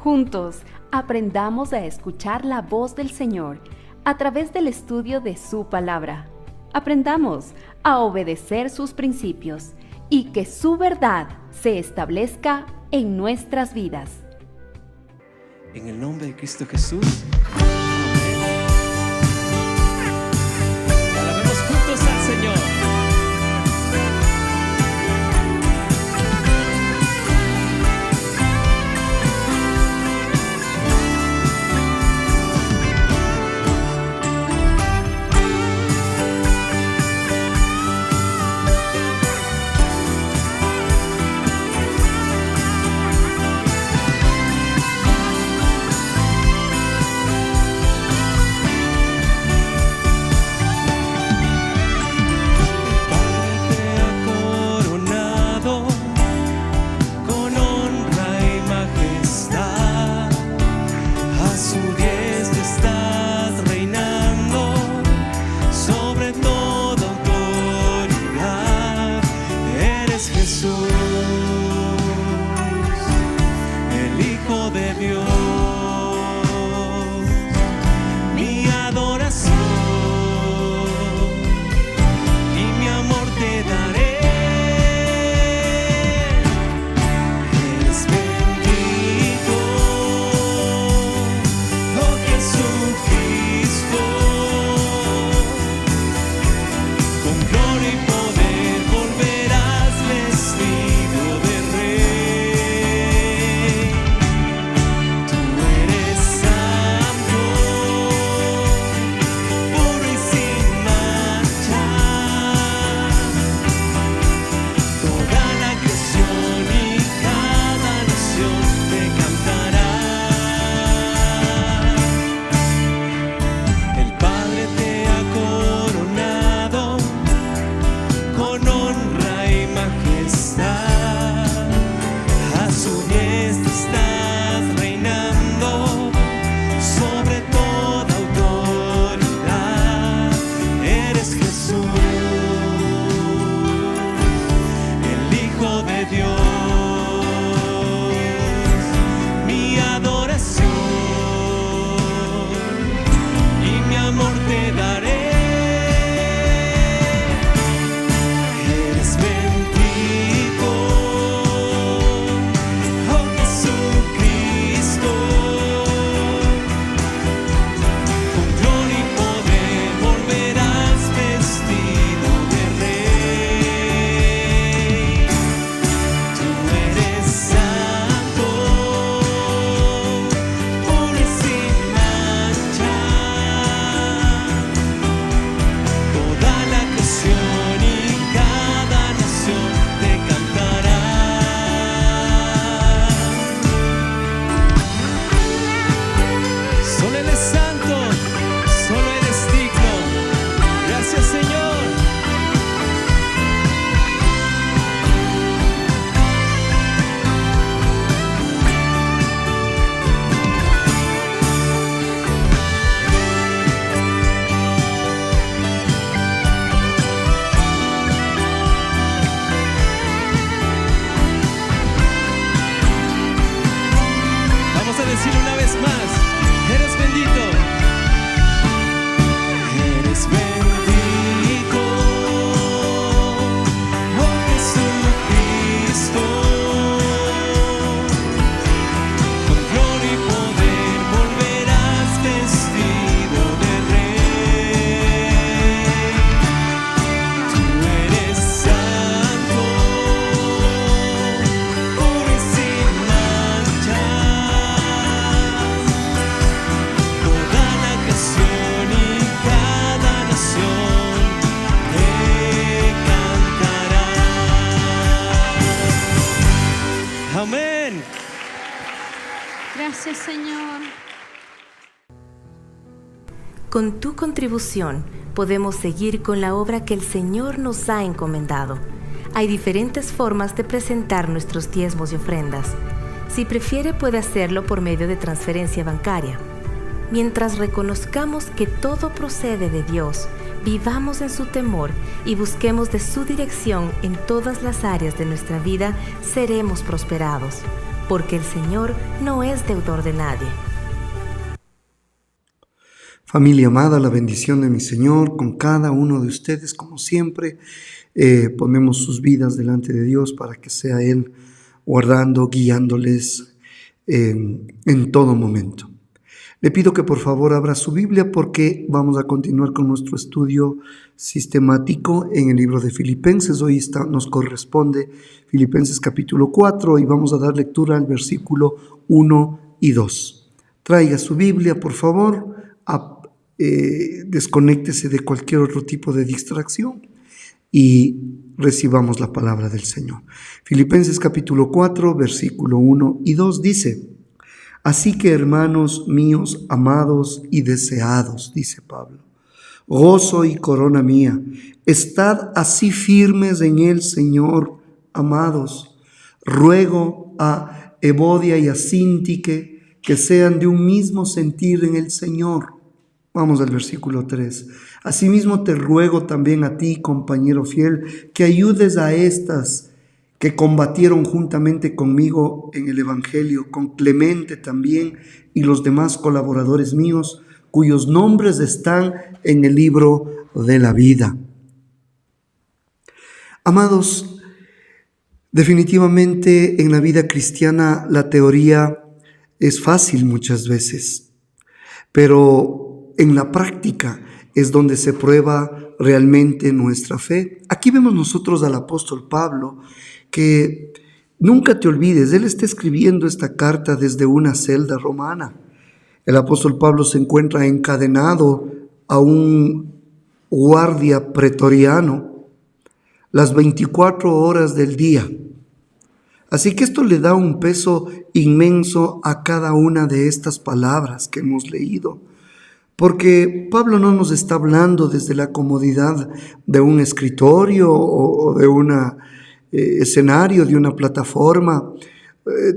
Juntos, aprendamos a escuchar la voz del Señor a través del estudio de su palabra. Aprendamos a obedecer sus principios y que su verdad se establezca en nuestras vidas. En el nombre de Cristo Jesús. Alabemos juntos al Señor. Gracias, Señor. Con tu contribución podemos seguir con la obra que el Señor nos ha encomendado. Hay diferentes formas de presentar nuestros diezmos y ofrendas. Si prefiere, puede hacerlo por medio de transferencia bancaria. Mientras reconozcamos que todo procede de Dios, vivamos en su temor y busquemos de su dirección en todas las áreas de nuestra vida, seremos prosperados. porque el Señor no es deudor de nadie. Familia amada, la bendición de mi Señor con cada uno de ustedes, como siempre. Ponemos sus vidas delante de Dios para que sea Él guardando, guiándoles en todo momento. Le pido que por favor abra su Biblia porque vamos a continuar con nuestro estudio sistemático en el libro de Filipenses. Hoy nos corresponde Filipenses capítulo 4 y vamos a dar lectura al versículo 1 y 2. Traiga su Biblia, por favor, desconéctese de cualquier otro tipo de distracción y recibamos la palabra del Señor. Filipenses capítulo 4, versículo 1 y 2 dice: Así que, hermanos míos, amados y deseados, dice Pablo, gozo y corona mía, estad así firmes en el Señor, amados. Ruego a Evodia y a Síntique que sean de un mismo sentir en el Señor. Vamos al versículo 3. Asimismo te ruego también a ti, compañero fiel, que ayudes a estas que combatieron juntamente conmigo en el Evangelio, con Clemente también y los demás colaboradores míos, cuyos nombres están en el libro de la vida. Amados, definitivamente en la vida cristiana la teoría es fácil muchas veces, pero en la práctica es donde se prueba realmente nuestra fe. Aquí vemos nosotros al apóstol Pablo, que nunca te olvides, él está escribiendo esta carta desde una celda romana. El apóstol Pablo se encuentra encadenado a un guardia pretoriano las 24 horas del día. Así que esto le da un peso inmenso a cada una de estas palabras que hemos leído. Porque Pablo no nos está hablando desde la comodidad de un escritorio o de un escenario, de una plataforma,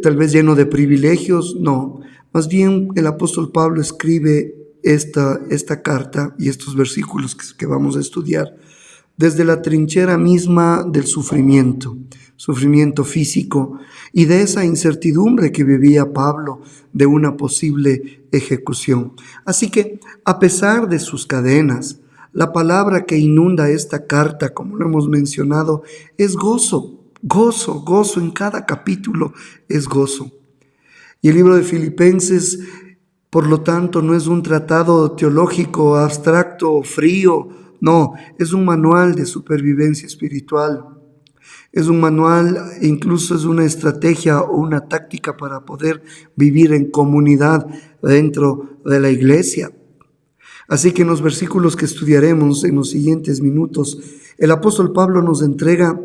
tal vez lleno de privilegios. No, más bien el apóstol Pablo escribe esta carta y estos versículos que vamos a estudiar desde la trinchera misma del sufrimiento físico y de esa incertidumbre que vivía Pablo de una posible ejecución. Así que, a pesar de sus cadenas, la palabra que inunda esta carta, como lo hemos mencionado, es gozo, gozo, gozo. En cada capítulo es gozo. Y el libro de Filipenses, por lo tanto, no es un tratado teológico abstracto, frío. No, es un manual de supervivencia espiritual. Es un manual, incluso es una estrategia o una táctica para poder vivir en comunidad dentro de la iglesia. Así que en los versículos que estudiaremos en los siguientes minutos, el apóstol Pablo nos entrega,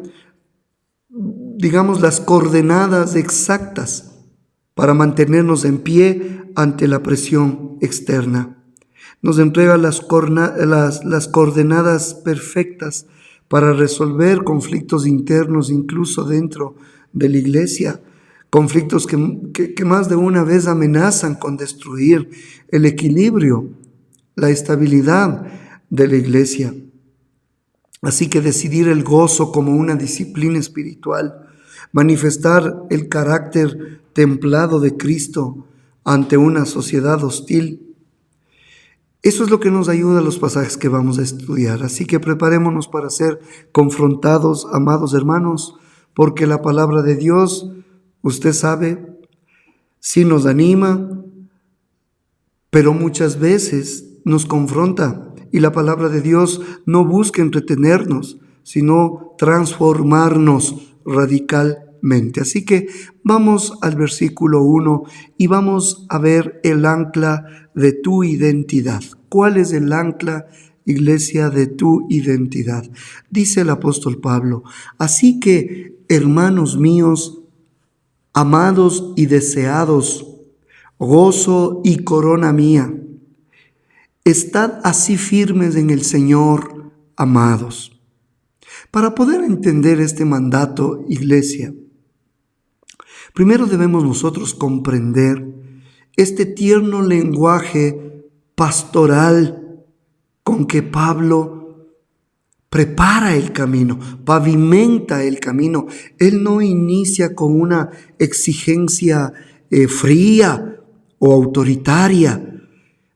digamos, las coordenadas exactas para mantenernos en pie ante la presión externa. Nos entrega las coordenadas perfectas para resolver conflictos internos, incluso dentro de la iglesia, conflictos que más de una vez amenazan con destruir el equilibrio, la estabilidad de la iglesia. Así que decidir el gozo como una disciplina espiritual, manifestar el carácter templado de Cristo ante una sociedad hostil. Eso es lo que nos ayuda a los pasajes que vamos a estudiar. Así que preparémonos para ser confrontados, amados hermanos, porque la palabra de Dios, usted sabe, sí nos anima, pero muchas veces nos confronta. Y la palabra de Dios no busca entretenernos, sino transformarnos radicalmente. Así que vamos al versículo 1 y vamos a ver el ancla de tu identidad. ¿Cuál es el ancla, iglesia, de tu identidad? Dice el apóstol Pablo: así que, hermanos míos, amados y deseados, gozo y corona mía, estad así firmes en el Señor, amados. Para poder entender este mandato, iglesia, primero debemos nosotros comprender este tierno lenguaje pastoral con que Pablo prepara el camino, pavimenta el camino. Él no inicia con una exigencia fría o autoritaria.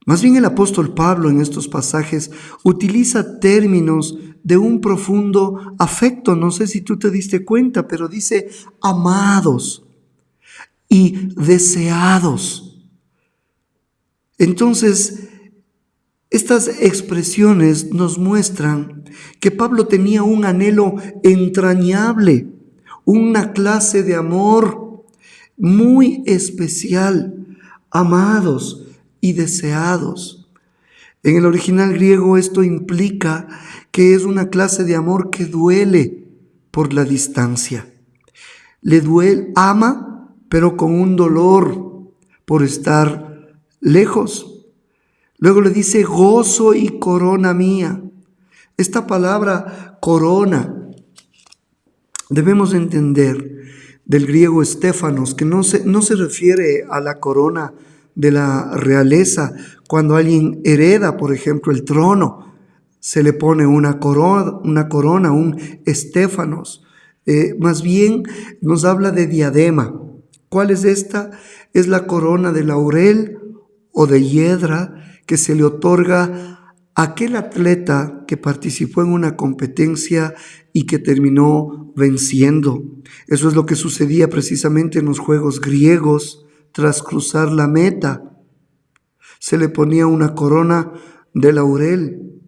Más bien el apóstol Pablo en estos pasajes utiliza términos de un profundo afecto. No sé si tú te diste cuenta, pero dice amados y deseados. Entonces, estas expresiones nos muestran que Pablo tenía un anhelo entrañable, una clase de amor muy especial, amados y deseados. En el original griego esto implica que es una clase de amor que duele por la distancia. Le duele, ama, pero con un dolor por estar lejos. Luego le dice gozo y corona mía. Esta palabra corona debemos entender del griego estéfanos, que no se refiere a la corona de la realeza. Cuando alguien hereda, por ejemplo, el trono, se le pone una corona, un estéfanos. Más bien nos habla de diadema. ¿Cuál es esta? Es la corona de laurel o de hiedra que se le otorga a aquel atleta que participó en una competencia y que terminó venciendo. Eso es lo que sucedía precisamente en los juegos griegos. Tras cruzar la meta, se le ponía una corona de laurel.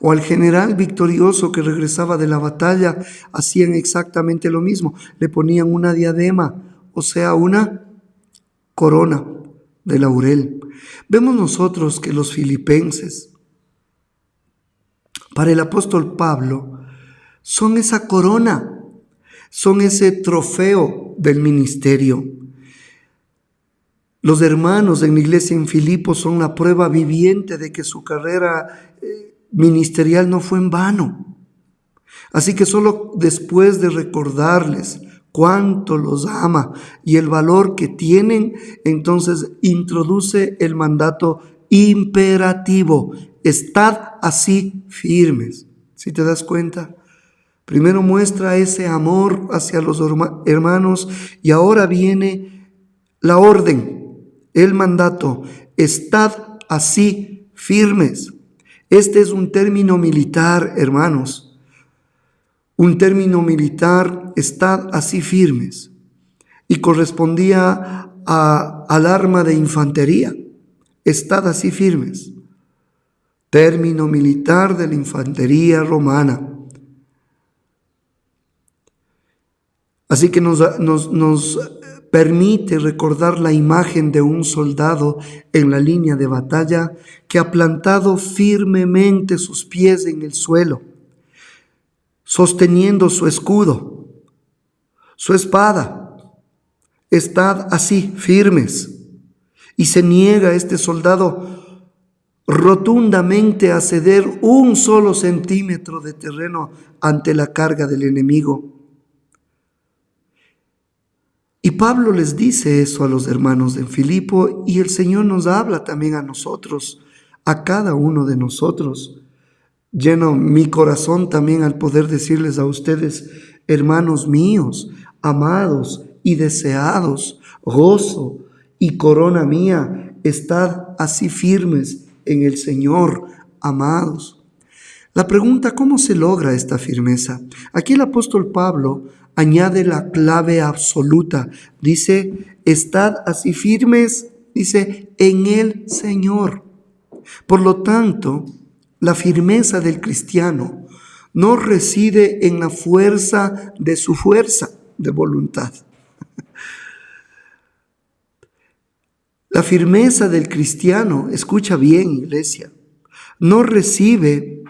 O al general victorioso que regresaba de la batalla, hacían exactamente lo mismo. Le ponían una diadema, o sea, una corona de laurel. Vemos nosotros que los filipenses, para el apóstol Pablo, son esa corona, son ese trofeo del ministerio. Los hermanos en la iglesia en Filipos son la prueba viviente de que su carrera ministerial no fue en vano. Así que solo después de recordarles cuánto los ama y el valor que tienen, entonces introduce el mandato imperativo: estad así firmes. ¿Sí te das cuenta? Primero muestra ese amor hacia los hermanos y ahora viene la orden. El mandato: estad así firmes. Este es un término militar, hermanos. Un término militar, estad así firmes. Y correspondía al arma de infantería. Estad así firmes. Término militar de la infantería romana. Así que nos permite recordar la imagen de un soldado en la línea de batalla que ha plantado firmemente sus pies en el suelo, sosteniendo su escudo, su espada. Estad así firmes. Y se niega este soldado rotundamente a ceder un solo centímetro de terreno ante la carga del enemigo. Y Pablo les dice eso a los hermanos en Filipo, y el Señor nos habla también a nosotros, a cada uno de nosotros. Lleno mi corazón también al poder decirles a ustedes: hermanos míos, amados y deseados, gozo y corona mía, estad así firmes en el Señor, amados. La pregunta: ¿cómo se logra esta firmeza? Aquí el apóstol Pablo añade la clave absoluta. Dice: estad así firmes, dice, en el Señor. Por lo tanto, la firmeza del cristiano no reside en la fuerza de su fuerza de voluntad. La firmeza del cristiano, escucha bien, iglesia, no reside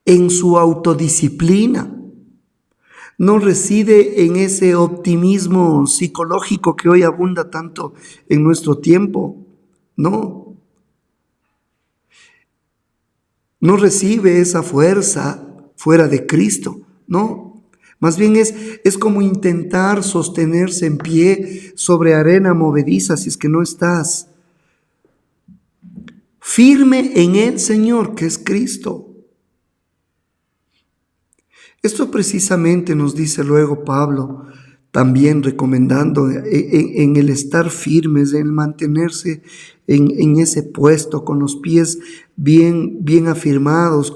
en su autodisciplina, no reside en ese optimismo psicológico que hoy abunda tanto en nuestro tiempo. No recibe esa fuerza fuera de Cristo, no. Más bien es como intentar sostenerse en pie sobre arena movediza si es que no estás firme en el Señor, que es Cristo. Esto precisamente nos dice luego Pablo, también recomendando en el estar firmes, en el mantenerse en ese puesto, con los pies bien afirmados,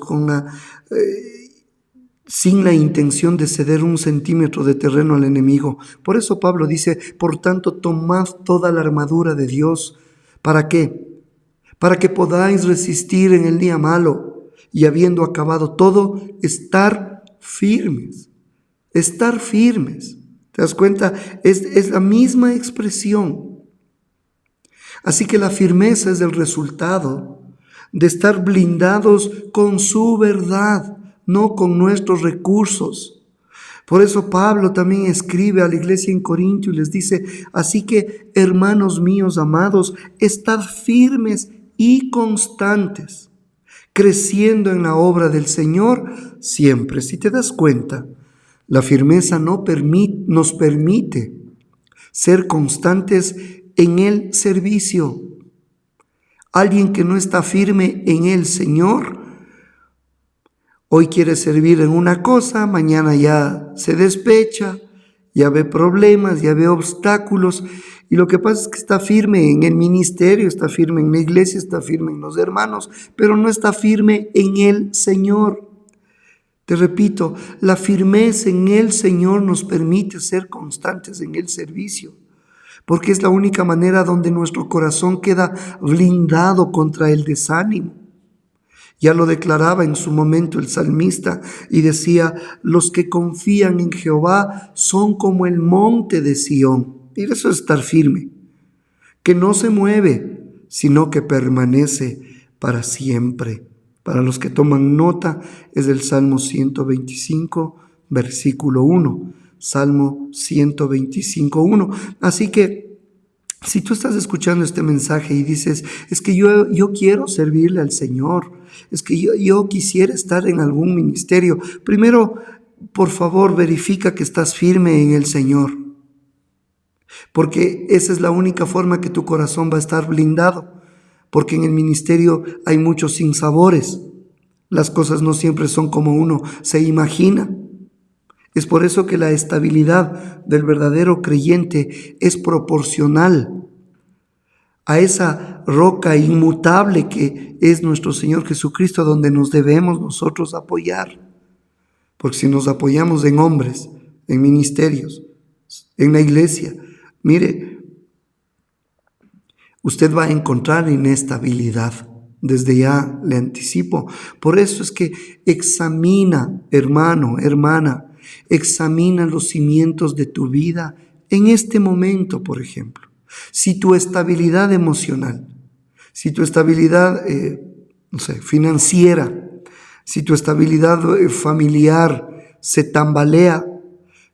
sin la intención de ceder un centímetro de terreno al enemigo. Por eso Pablo dice, por tanto, tomad toda la armadura de Dios. ¿Para qué? Para que podáis resistir en el día malo y habiendo acabado todo, estar firmes. Estar firmes. ¿Te das cuenta? Es la misma expresión. Así que la firmeza es el resultado de estar blindados con su verdad, no con nuestros recursos. Por eso Pablo también escribe a la iglesia en Corintio y les dice, así que, hermanos míos amados, estad firmes y constantes, creciendo en la obra del Señor siempre. Si te das cuenta, la firmeza nos permite ser constantes en el servicio. Alguien que no está firme en el Señor, hoy quiere servir en una cosa, mañana ya se despecha, ya ve problemas, ya ve obstáculos, y lo que pasa es que está firme en el ministerio, está firme en la iglesia, está firme en los hermanos, pero no está firme en el Señor. Te repito, la firmeza en el Señor nos permite ser constantes en el servicio, porque es la única manera donde nuestro corazón queda blindado contra el desánimo. Ya lo declaraba en su momento el salmista y decía, los que confían en Jehová son como el monte de Sión. Y eso es estar firme, que no se mueve, sino que permanece para siempre. Para los que toman nota, es del Salmo 125, versículo 1. Salmo 125, 1. Así que, si tú estás escuchando este mensaje y dices, es que yo quiero servirle al Señor, es que yo quisiera estar en algún ministerio, primero, por favor, verifica que estás firme en el Señor, porque esa es la única forma que tu corazón va a estar blindado, porque en el ministerio hay muchos sinsabores, las cosas no siempre son como uno se imagina. Es por eso que la estabilidad del verdadero creyente es proporcional a esa roca inmutable que es nuestro Señor Jesucristo, donde nos debemos nosotros apoyar. Porque si nos apoyamos en hombres, en ministerios, en la iglesia, mire, usted va a encontrar inestabilidad. Desde ya le anticipo. Por eso es que examina, hermano, hermana, examina los cimientos de tu vida en este momento, por ejemplo. Si tu estabilidad emocional, si tu estabilidad financiera, si tu estabilidad familiar se tambalea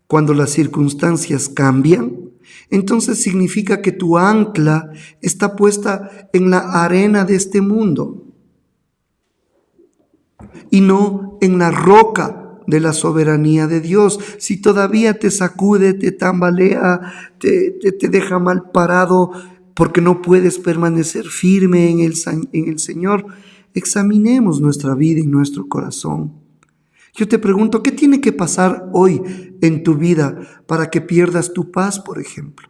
cuando las circunstancias cambian, entonces significa que tu ancla está puesta en la arena de este mundo y no en la roca de la soberanía de Dios. Si todavía te sacude, te tambalea, te deja mal parado porque no puedes permanecer firme en el Señor, examinemos nuestra vida y nuestro corazón. Yo te pregunto, ¿qué tiene que pasar hoy en tu vida para que pierdas tu paz, por ejemplo?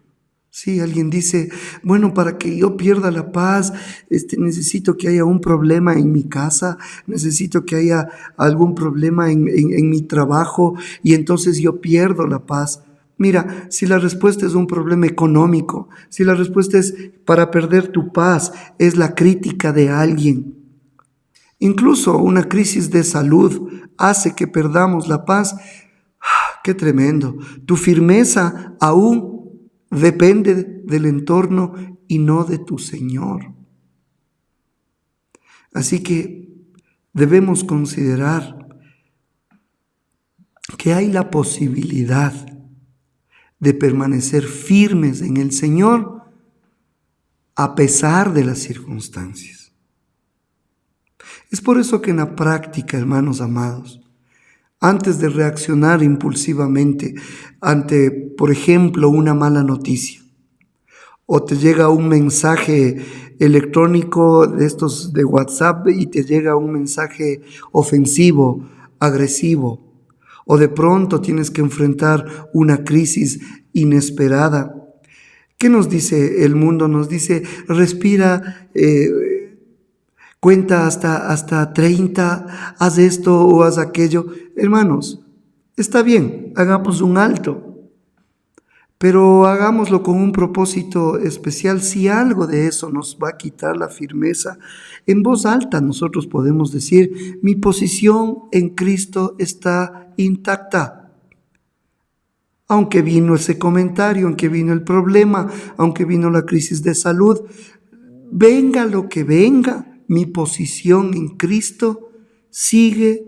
Sí, alguien dice, bueno, para que yo pierda la paz, necesito que haya un problema en mi casa, necesito que haya algún problema en mi trabajo y entonces yo pierdo la paz. Mira, si la respuesta es un problema económico, si la respuesta es para perder tu paz, es la crítica de alguien. Incluso una crisis de salud hace que perdamos la paz. ¡Qué tremendo! Tu firmeza aún depende del entorno y no de tu Señor. Así que debemos considerar que hay la posibilidad de permanecer firmes en el Señor a pesar de las circunstancias. Es por eso que en la práctica, hermanos amados, antes de reaccionar impulsivamente ante, por ejemplo, una mala noticia, o te llega un mensaje electrónico de estos de WhatsApp y te llega un mensaje ofensivo, agresivo, o de pronto tienes que enfrentar una crisis inesperada. ¿Qué nos dice el mundo? Nos dice, respira, cuenta hasta 30, haz esto o haz aquello. Hermanos, está bien, hagamos un alto, pero hagámoslo con un propósito especial. Si algo de eso nos va a quitar la firmeza, en voz alta nosotros podemos decir, mi posición en Cristo está intacta. Aunque vino ese comentario, aunque vino el problema, aunque vino la crisis de salud, venga lo que venga, mi posición en Cristo sigue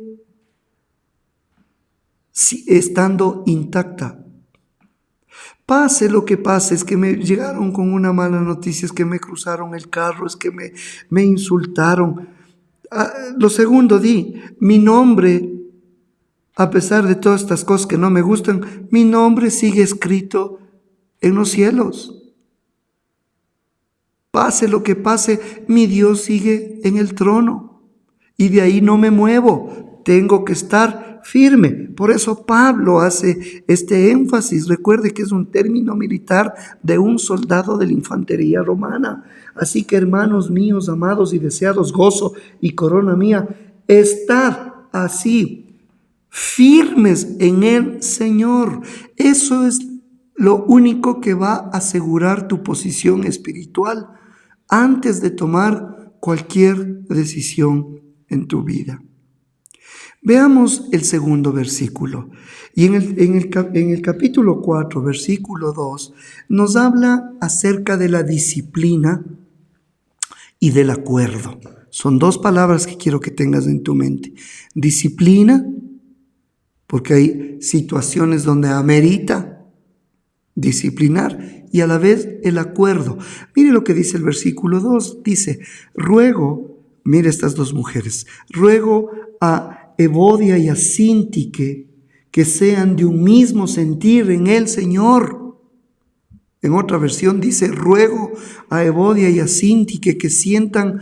estando intacta. Pase lo que pase, es que me llegaron con una mala noticia, es que me cruzaron el carro, es que me insultaron. Lo segundo, mi nombre, a pesar de todas estas cosas que no me gustan, mi nombre sigue escrito en los cielos. Pase lo que pase, mi Dios sigue en el trono y de ahí no me muevo, tengo que estar firme. Por eso Pablo hace este énfasis. Recuerde que es un término militar de un soldado de la infantería romana. Así que, hermanos míos, amados y deseados, gozo y corona mía, estad así, firmes en el Señor. Eso es lo único que va a asegurar tu posición espiritual antes de tomar cualquier decisión en tu vida. Veamos el segundo versículo. Y en el capítulo 4, versículo 2, nos habla acerca de la disciplina y del acuerdo. Son dos palabras que quiero que tengas en tu mente. Disciplina, porque hay situaciones donde amerita disciplinar, y a la vez el acuerdo. Mire lo que dice el versículo 2. Dice, ruego, mire estas dos mujeres, ruego a Evodia y a Síntique que sean de un mismo sentir en el Señor. En otra versión dice, ruego a Evodia y a Síntique que sientan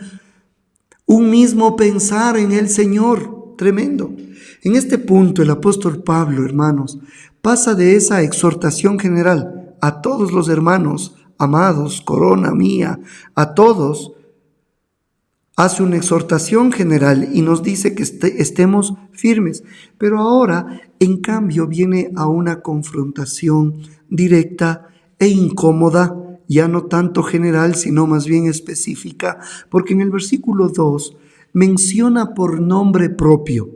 un mismo pensar en el Señor. Tremendo. En este punto el apóstol Pablo, hermanos, pasa de esa exhortación general a todos los hermanos amados, corona mía, a todos, hace una exhortación general y nos dice que estemos firmes. Pero ahora, en cambio, viene a una confrontación directa e incómoda, ya no tanto general, sino más bien específica, porque en el versículo 2 menciona por nombre propio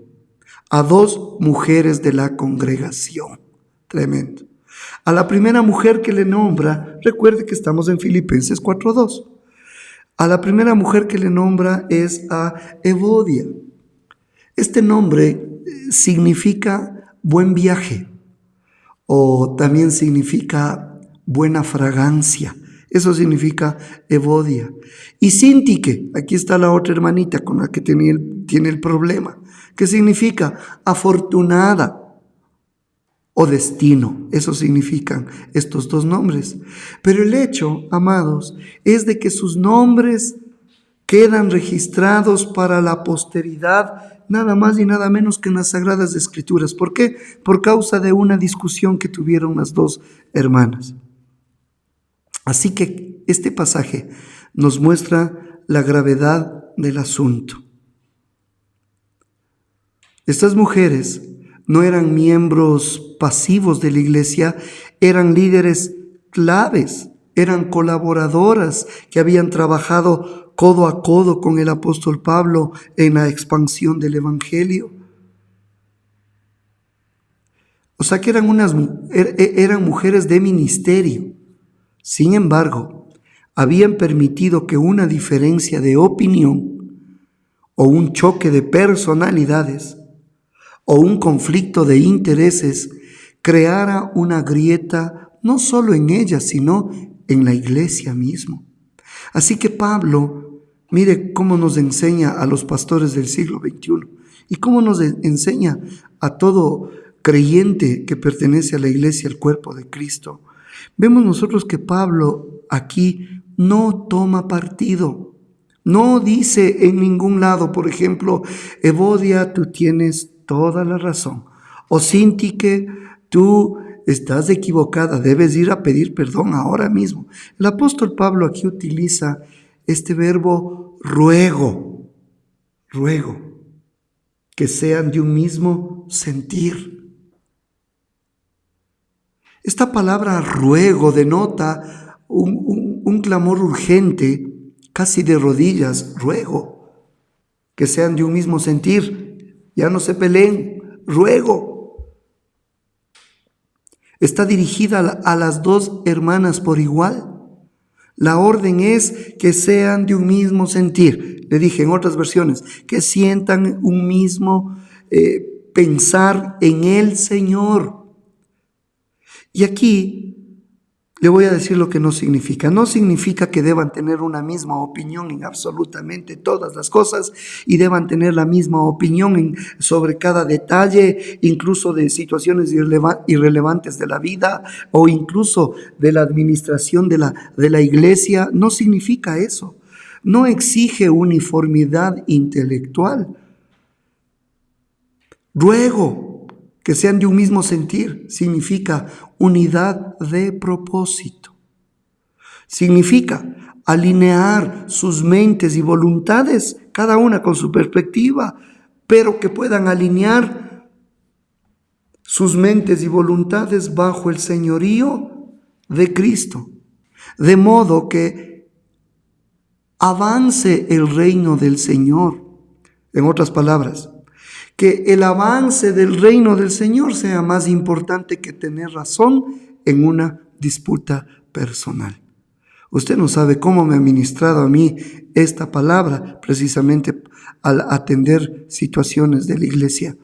a dos mujeres de la congregación. Tremendo. A la primera mujer que le nombra, recuerde que estamos en Filipenses 4:2. A la primera mujer que le nombra es a Evodia. Este nombre significa buen viaje o también significa buena fragancia. Eso significa Evodia. Y Síntique, aquí está la otra hermanita con la que tiene el problema, que significa afortunada o destino. Eso significan estos dos nombres. Pero el hecho, amados, es de que sus nombres quedan registrados para la posteridad, nada más y nada menos que en las Sagradas Escrituras. ¿Por qué? Por causa de una discusión que tuvieron las dos hermanas. Así que este pasaje nos muestra la gravedad del asunto. Estas mujeres no eran miembros pasivos de la iglesia, eran líderes claves, eran colaboradoras que habían trabajado codo a codo con el apóstol Pablo en la expansión del evangelio. O sea que eran mujeres de ministerio. Sin embargo, habían permitido que una diferencia de opinión o un choque de personalidades o un conflicto de intereses creara una grieta no solo en ellas, sino en la iglesia mismo. Así que Pablo, mire cómo nos enseña a los pastores del siglo XXI y cómo nos enseña a todo creyente que pertenece a la iglesia, al cuerpo de Cristo. Vemos nosotros que Pablo aquí no toma partido. No dice en ningún lado, por ejemplo, Evodia, tú tienes toda la razón. O Cinti, que tú estás equivocada, debes ir a pedir perdón ahora mismo. El apóstol Pablo aquí utiliza este verbo ruego, que sean de un mismo sentir. Esta palabra ruego denota un clamor urgente, casi de rodillas, ruego, que sean de un mismo sentir, ya no se peleen, ruego. Está dirigida a las dos hermanas por igual. La orden es que sean de un mismo sentir. Le dije en otras versiones, que sientan un mismo pensar en el Señor. Y aquí le voy a decir lo que no significa. No significa que deban tener una misma opinión en absolutamente todas las cosas y deban tener la misma opinión sobre cada detalle, incluso de situaciones irrelevantes de la vida o incluso de la administración de la iglesia. No significa eso. No exige uniformidad intelectual. Ruego que sean de un mismo sentir, significa unidad de propósito. Significa alinear sus mentes y voluntades, cada una con su perspectiva, pero que puedan alinear sus mentes y voluntades bajo el señorío de Cristo, de modo que avance el reino del Señor. En otras palabras, que el avance del reino del Señor sea más importante que tener razón en una disputa personal. Usted no sabe cómo me ha ministrado a mí esta palabra precisamente al atender situaciones de la iglesia.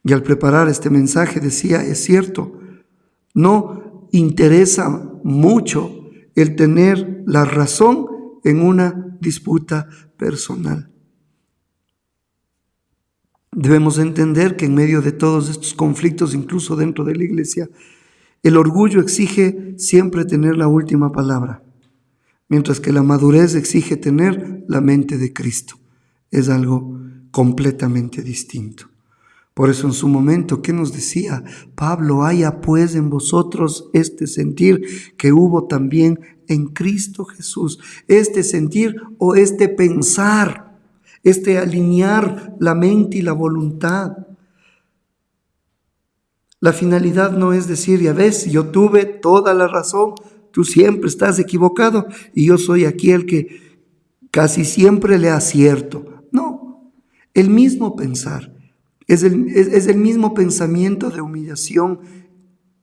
Y al preparar este mensaje decía, es cierto, no interesa mucho el tener la razón en una disputa personal. Debemos entender que en medio de todos estos conflictos, incluso dentro de la iglesia, el orgullo exige siempre tener la última palabra, mientras que la madurez exige tener la mente de Cristo. Es algo completamente distinto. Por eso en su momento, ¿qué nos decía Pablo? Haya pues en vosotros este sentir que hubo también en Cristo Jesús. Este sentir o este pensar, este alinear la mente y la voluntad. La finalidad no es decir, ya ves, yo tuve toda la razón, tú siempre estás equivocado y yo soy aquí el que casi siempre le acierto. No, el mismo pensar, es el mismo pensamiento de humillación,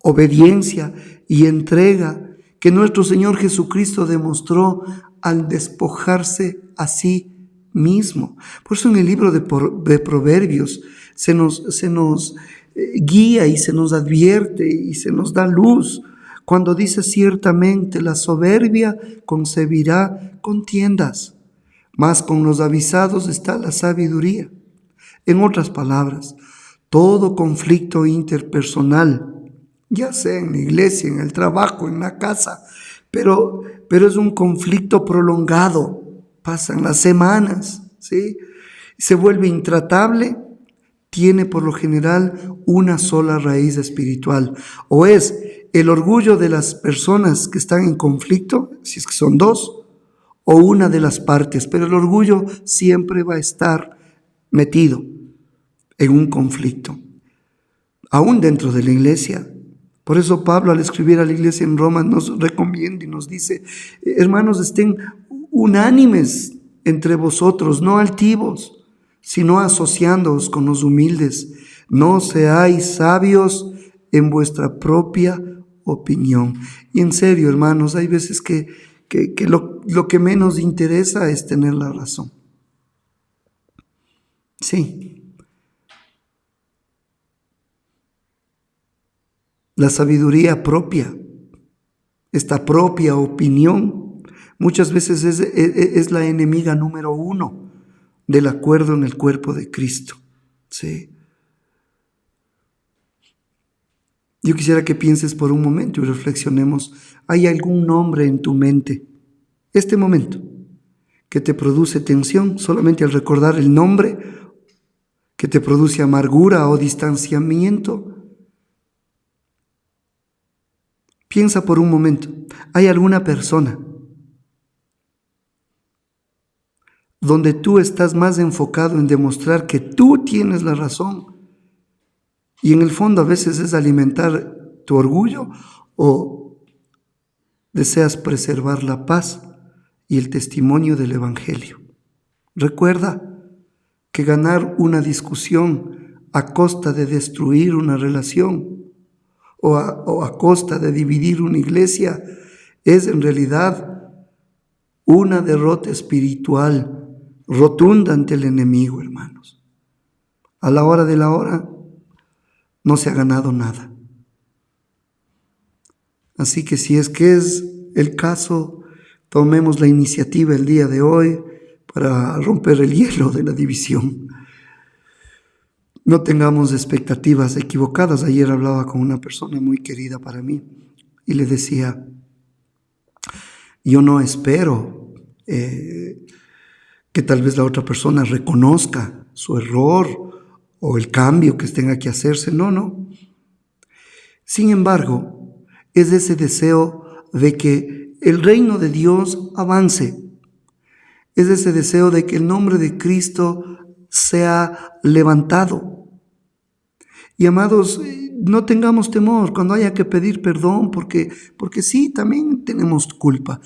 obediencia y entrega que nuestro Señor Jesucristo demostró al despojarse a sí mismo. Por eso en el libro de Proverbios se nos guía y se nos advierte y se nos da luz cuando dice ciertamente la soberbia concebirá contiendas, mas con los avisados está la sabiduría. En otras palabras, todo conflicto interpersonal, ya sea en la iglesia, en el trabajo, en la casa, pero es un conflicto prolongado. Pasan las semanas, ¿sí? Se vuelve intratable, tiene por lo general una sola raíz espiritual. O es el orgullo de las personas que están en conflicto, si es que son dos, o una de las partes, pero el orgullo siempre va a estar metido en un conflicto, aún dentro de la iglesia. Por eso Pablo, al escribir a la iglesia en Roma, nos recomienda y nos dice, hermanos, estén unánimes entre vosotros, no altivos, sino asociándoos con los humildes. No seáis sabios en vuestra propia opinión. Y en serio, hermanos, hay veces que lo que menos interesa es tener la razón. Sí. La sabiduría propia, esta propia opinión, muchas veces es la enemiga número 1 del acuerdo en el cuerpo de Cristo. ¿Sí? Yo quisiera que pienses por un momento y reflexionemos. ¿Hay algún nombre en tu mente, este momento, que te produce tensión solamente al recordar el nombre? que te produce amargura o distanciamiento. Piensa por un momento, ¿hay alguna persona donde tú estás más enfocado en demostrar que tú tienes la razón y en el fondo a veces es alimentar tu orgullo, o deseas preservar la paz y el testimonio del Evangelio? Recuerda que ganar una discusión a costa de destruir una relación o a costa de dividir una iglesia es en realidad una derrota espiritual rotunda ante el enemigo, hermanos. A la hora de la hora no se ha ganado nada. Así que si es que es el caso, tomemos la iniciativa el día de hoy para romper el hielo de la división. No tengamos expectativas equivocadas. Ayer hablaba con una persona muy querida para mí y le decía, yo no espero que tal vez la otra persona reconozca su error o el cambio que tenga que hacerse. No. Sin embargo, es ese deseo de que el reino de Dios avance. Es ese deseo de que el nombre de Cristo sea levantado. Y amados, no tengamos temor cuando haya que pedir perdón, porque sí, también tenemos culpa.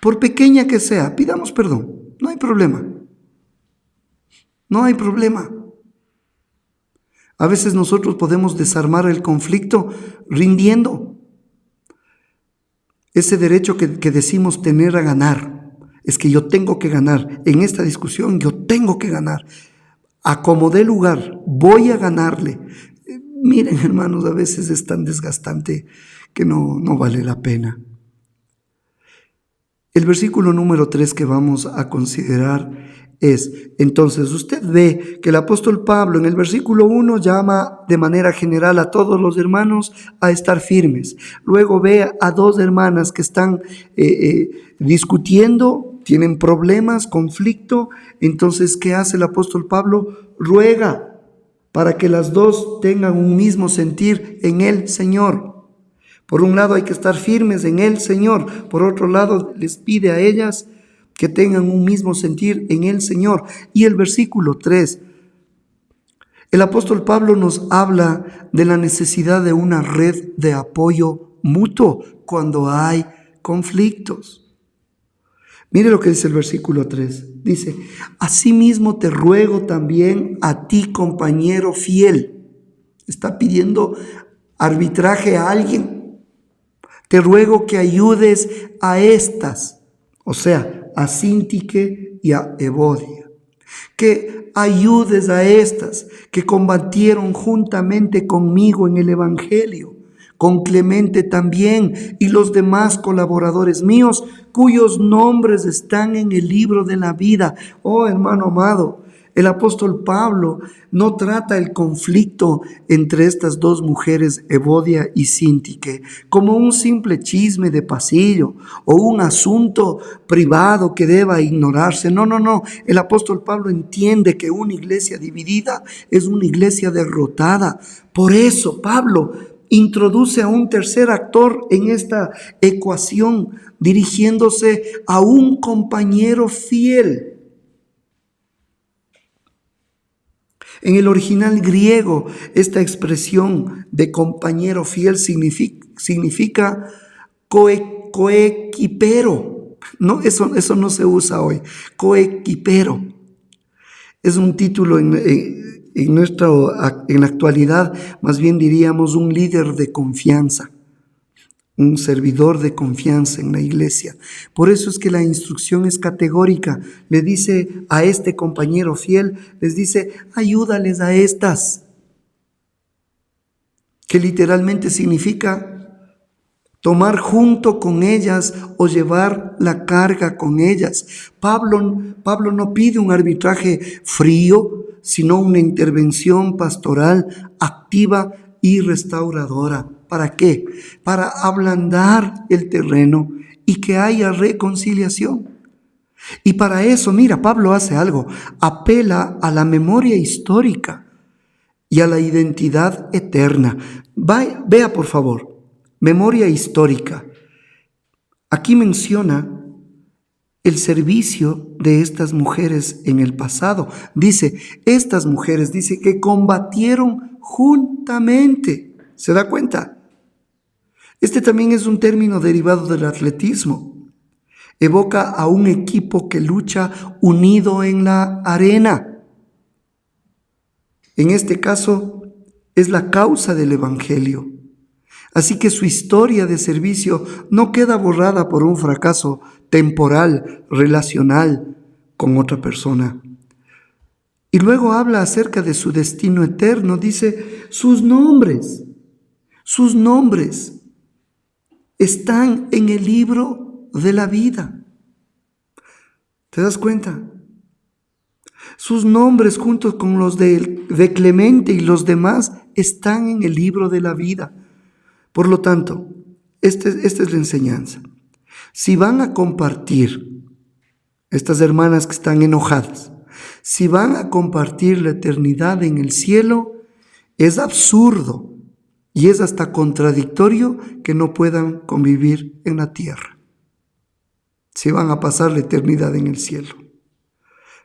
Por pequeña que sea, pidamos perdón. No hay problema. No hay problema. A veces nosotros podemos desarmar el conflicto rindiendo. Ese derecho que decimos tener a ganar, es que yo tengo que ganar. En esta discusión yo tengo que ganar. A como dé lugar, voy a ganarle. Miren, hermanos, a veces es tan desgastante que no vale la pena. El versículo número 3 que vamos a considerar es, entonces usted ve que el apóstol Pablo en el versículo 1 llama de manera general a todos los hermanos a estar firmes. Luego ve a dos hermanas que están discutiendo, tienen problemas, conflicto. Entonces, ¿qué hace el apóstol Pablo? Ruega para que las dos tengan un mismo sentir en el Señor. Por un lado hay que estar firmes en el Señor, por otro lado les pide a ellas que tengan un mismo sentir en el Señor. Y el versículo 3, el apóstol Pablo nos habla de la necesidad de una red de apoyo mutuo cuando hay conflictos. Mire lo que dice el versículo 3. Dice, asimismo te ruego también a ti, compañero fiel. Está pidiendo arbitraje a alguien. Te ruego que ayudes a estas, o sea, a Síntique y a Evodia. Que ayudes a estas que combatieron juntamente conmigo en el Evangelio, con Clemente también y los demás colaboradores míos, cuyos nombres están en el libro de la vida. Oh, hermano amado, el apóstol Pablo no trata el conflicto entre estas dos mujeres, Evodia y Síntique, como un simple chisme de pasillo o un asunto privado que deba ignorarse. No. El apóstol Pablo entiende que una iglesia dividida es una iglesia derrotada. Por eso Pablo introduce a un tercer actor en esta ecuación, dirigiéndose a un compañero fiel. En el original griego, esta expresión de compañero fiel significa coequipero. No, eso no se usa hoy. Coequipero. Es un título en la actualidad, más bien diríamos un líder de confianza, un servidor de confianza en la iglesia. Por eso es que la instrucción es categórica. Le dice a este compañero fiel, les dice, ayúdales a estas, que literalmente significa tomar junto con ellas o llevar la carga con ellas. Pablo no pide un arbitraje frío, sino una intervención pastoral activa y restauradora. ¿Para qué? Para ablandar el terreno y que haya reconciliación. Y para eso, mira, Pablo hace algo, apela a la memoria histórica y a la identidad eterna. Vea por favor, memoria histórica. Aquí menciona el servicio de estas mujeres en el pasado. Dice, estas mujeres, dice que combatieron juntamente. ¿Se da cuenta? Este también es un término derivado del atletismo. Evoca a un equipo que lucha unido en la arena. En este caso, es la causa del Evangelio. Así que su historia de servicio no queda borrada por un fracaso temporal, relacional con otra persona. Y luego habla acerca de su destino eterno. Dice, sus nombres están en el libro de la vida. ¿Te das cuenta? Sus nombres juntos con los de Clemente y los demás están en el libro de la vida. Por lo tanto, esta es la enseñanza. Si van a compartir, estas hermanas que están enojadas, si van a compartir la eternidad en el cielo, es absurdo y es hasta contradictorio que no puedan convivir en la tierra. Si van a pasar la eternidad en el cielo.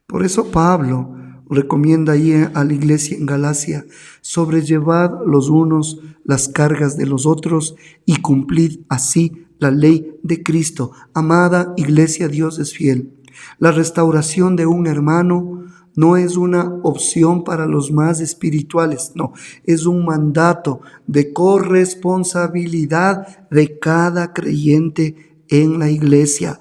Por eso Pablo recomienda ahí a la iglesia en Galacia, sobrellevad los unos las cargas de los otros y cumplid así la ley de Cristo. Amada iglesia, Dios es fiel. La restauración de un hermano no es una opción para los más espirituales, no, es un mandato de corresponsabilidad de cada creyente en la iglesia.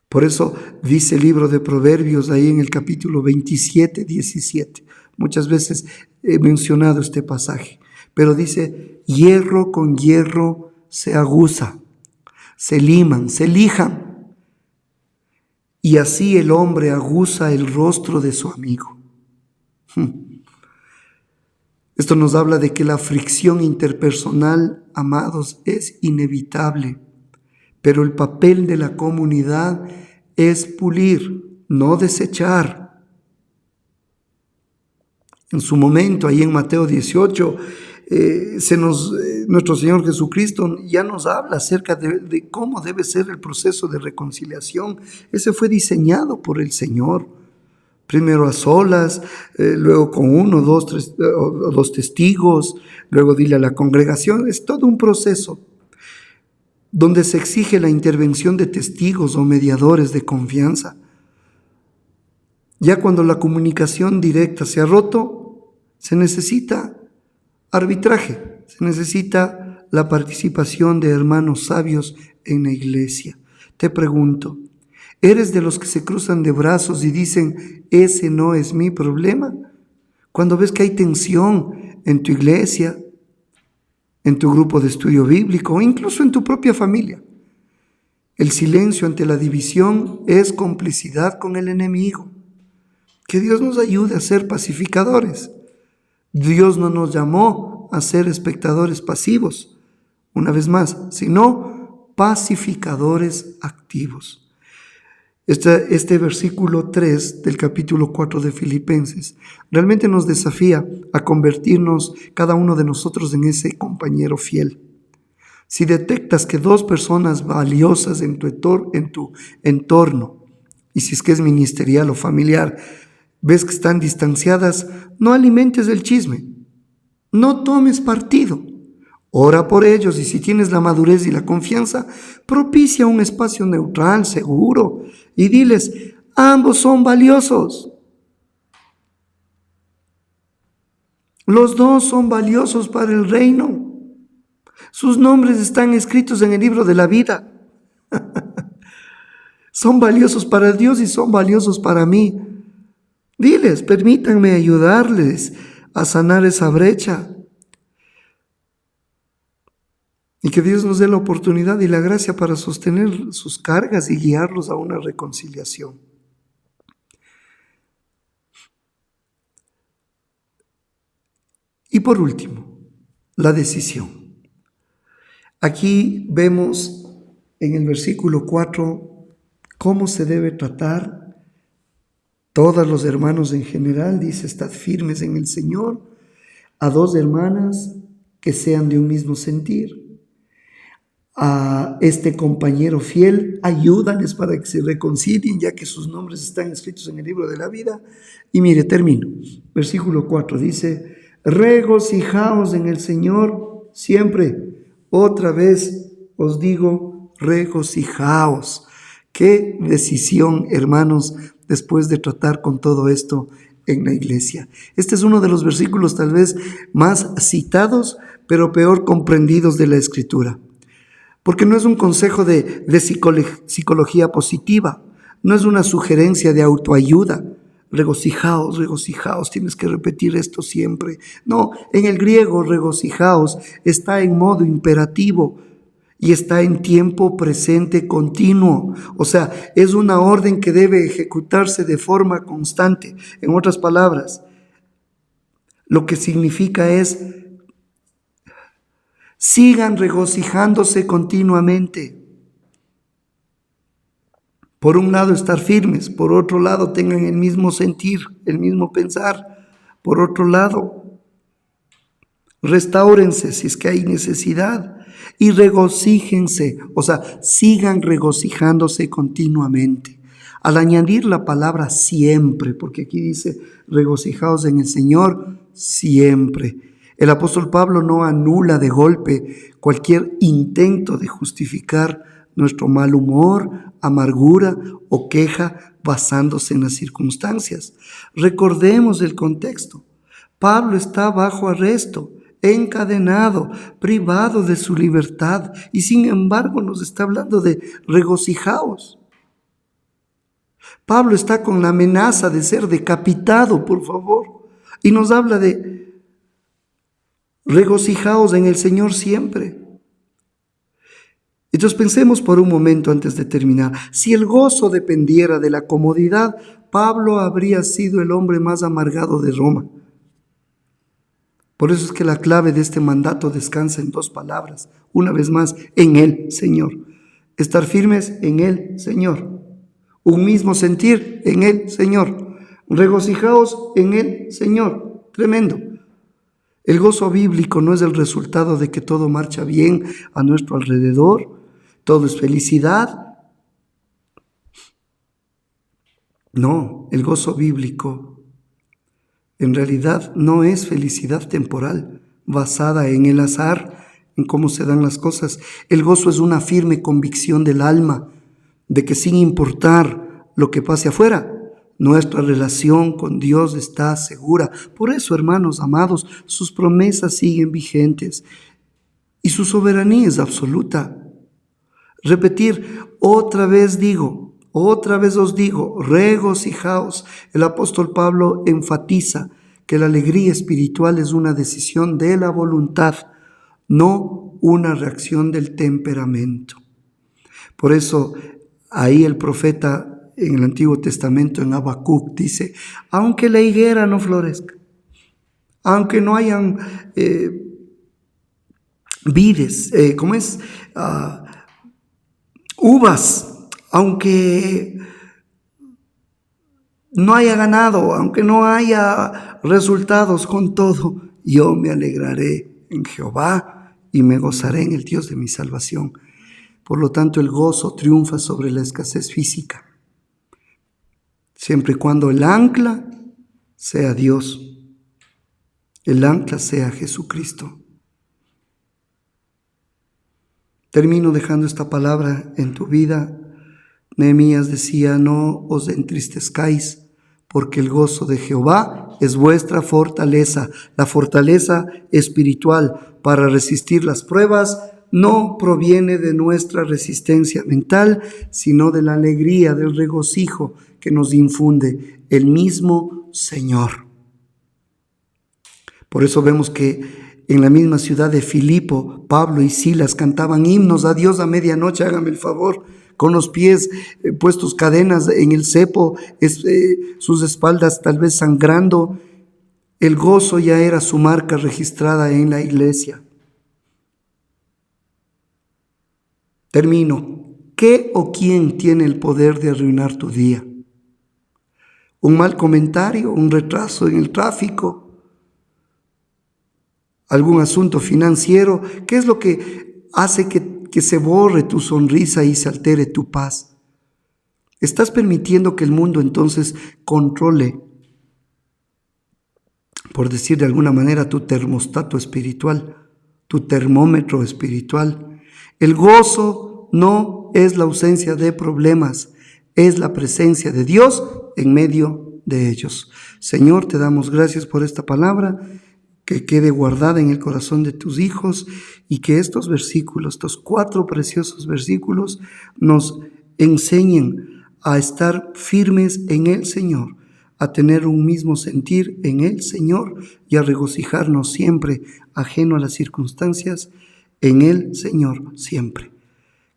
Por eso dice el libro de Proverbios ahí en el capítulo 27, 17. Muchas veces he mencionado este pasaje, pero dice, hierro con hierro se aguza, se liman, se lijan, y así el hombre aguza el rostro de su amigo. Esto nos habla de que la fricción interpersonal, amados, es inevitable, pero el papel de la comunidad es pulir, no desechar. En su momento, ahí en Mateo 18, nuestro Señor Jesucristo ya nos habla acerca de cómo debe ser el proceso de reconciliación. Ese fue diseñado por el Señor. Primero a solas, luego con uno, dos testigos, luego dile a la congregación. Es todo un proceso donde se exige la intervención de testigos o mediadores de confianza. Ya cuando la comunicación directa se ha roto, se necesita arbitraje, se necesita la participación de hermanos sabios en la iglesia. Te pregunto, ¿eres de los que se cruzan de brazos y dicen, ese no es mi problema? Cuando ves que hay tensión en tu iglesia, en tu grupo de estudio bíblico o incluso en tu propia familia. El silencio ante la división es complicidad con el enemigo. Que Dios nos ayude a ser pacificadores. Dios no nos llamó a ser espectadores pasivos, una vez más, sino pacificadores activos. Este versículo 3 del capítulo 4 de Filipenses realmente nos desafía a convertirnos cada uno de nosotros en ese compañero fiel. Si detectas que dos personas valiosas en tu entorno, y si es que es ministerial o familiar, ves que están distanciadas, no alimentes el chisme, no tomes partido. Ora por ellos y si tienes la madurez y la confianza, propicia un espacio neutral, seguro, y diles, ambos son valiosos. Los dos son valiosos para el reino. Sus nombres están escritos en el libro de la vida. Son valiosos para Dios y son valiosos para mí. Diles, permítanme ayudarles a sanar esa brecha. Y que Dios nos dé la oportunidad y la gracia para sostener sus cargas y guiarlos a una reconciliación. Y por último, la decisión. Aquí vemos en el versículo 4 ¿Cómo se debe tratar? Todos los hermanos en general, dice, estad firmes en el Señor. A dos hermanas que sean de un mismo sentir. A este compañero fiel, ayúdales para que se reconcilien, ya que sus nombres están escritos en el libro de la vida. Y mire, termino. Versículo 4 dice, regocijaos en el Señor siempre. Otra vez os digo, regocijaos. Qué decisión, hermanos, después de tratar con todo esto en la iglesia. Este es uno de los versículos tal vez más citados, pero peor comprendidos de la Escritura. Porque no es un consejo de psicología positiva, no es una sugerencia de autoayuda. Regocijaos, regocijaos, tienes que repetir esto siempre. No, en el griego regocijaos está en modo imperativo y está en tiempo presente continuo. O sea, es una orden que debe ejecutarse de forma constante. En otras palabras, lo que significa es: sigan regocijándose continuamente. Por un lado, estar firmes. Por otro lado, tengan el mismo sentir, el mismo pensar. Por otro lado, restáurense si es que hay necesidad. Y regocíjense, o sea, sigan regocijándose continuamente. Al añadir la palabra siempre, porque aquí dice regocijaos en el Señor siempre. El apóstol Pablo no anula de golpe cualquier intento de justificar nuestro mal humor, amargura o queja basándose en las circunstancias. Recordemos el contexto. Pablo está bajo arresto, encadenado, privado de su libertad, y sin embargo nos está hablando de regocijaos. Pablo está con la amenaza de ser decapitado, por favor, y nos habla de regocijaos en el Señor siempre. Entonces pensemos por un momento antes de terminar. Si el gozo dependiera de la comodidad, Pablo habría sido el hombre más amargado de Roma. Por eso es que la clave de este mandato descansa en dos palabras. Una vez más, en el Señor. Estar firmes en el Señor. Un mismo sentir en el Señor. Regocijaos en el Señor. Tremendo. El gozo bíblico no es el resultado de que todo marcha bien a nuestro alrededor, todo es felicidad. No, el gozo bíblico en realidad no es felicidad temporal, basada en el azar, en cómo se dan las cosas. El gozo es una firme convicción del alma de que sin importar lo que pase afuera, nuestra relación con Dios está segura. Por eso, hermanos amados, sus promesas siguen vigentes y su soberanía es absoluta. Repetir, otra vez os digo, regocijaos. El apóstol Pablo enfatiza que la alegría espiritual es una decisión de la voluntad, no una reacción del temperamento. Por eso, ahí el profeta en el Antiguo Testamento, en Habacuc, dice, aunque la higuera no florezca, aunque no hayan vides, uvas, aunque no haya ganado, aunque no haya resultados, con todo, yo me alegraré en Jehová y me gozaré en el Dios de mi salvación. Por lo tanto, el gozo triunfa sobre la escasez física, siempre y cuando el ancla sea Dios, el ancla sea Jesucristo. Termino dejando esta palabra en tu vida. Nehemías decía, no os entristezcáis, porque el gozo de Jehová es vuestra fortaleza. La fortaleza espiritual para resistir las pruebas no proviene de nuestra resistencia mental, sino de la alegría, del regocijo que nos infunde el mismo Señor. Por eso vemos que en la misma ciudad de Filipo, Pablo y Silas cantaban himnos a Dios a medianoche, hágame el favor, con los pies puestos cadenas en el cepo, sus espaldas tal vez sangrando. El gozo ya era su marca registrada en la iglesia. Termino. ¿Qué o quién tiene el poder de arruinar tu día? ¿Un mal comentario? ¿Un retraso en el tráfico? ¿Algún asunto financiero? ¿Qué es lo que hace que se borre tu sonrisa y se altere tu paz? ¿Estás permitiendo que el mundo entonces controle, por decir de alguna manera, tu termostato espiritual, tu termómetro espiritual? El gozo no es la ausencia de problemas, es la presencia de Dios en medio de ellos. Señor, te damos gracias por esta palabra, que quede guardada en el corazón de tus hijos y que estos versículos, estos 4 preciosos versículos, nos enseñen a estar firmes en el Señor, a tener un mismo sentir en el Señor y a regocijarnos siempre, ajeno a las circunstancias, en el Señor siempre.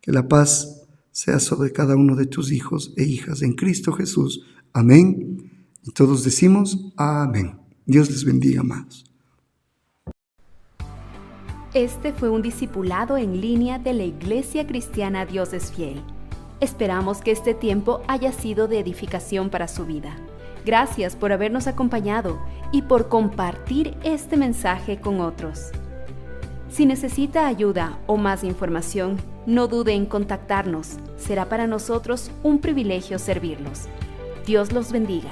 Que la paz sea sobre cada uno de tus hijos e hijas en Cristo Jesús. Amén. Y todos decimos amén. Dios les bendiga, amados. Este fue un discipulado en línea de la Iglesia Cristiana Dios es Fiel. Esperamos que este tiempo haya sido de edificación para su vida. Gracias por habernos acompañado y por compartir este mensaje con otros. Si necesita ayuda o más información, no dude en contactarnos. Será para nosotros un privilegio servirlos. Dios los bendiga.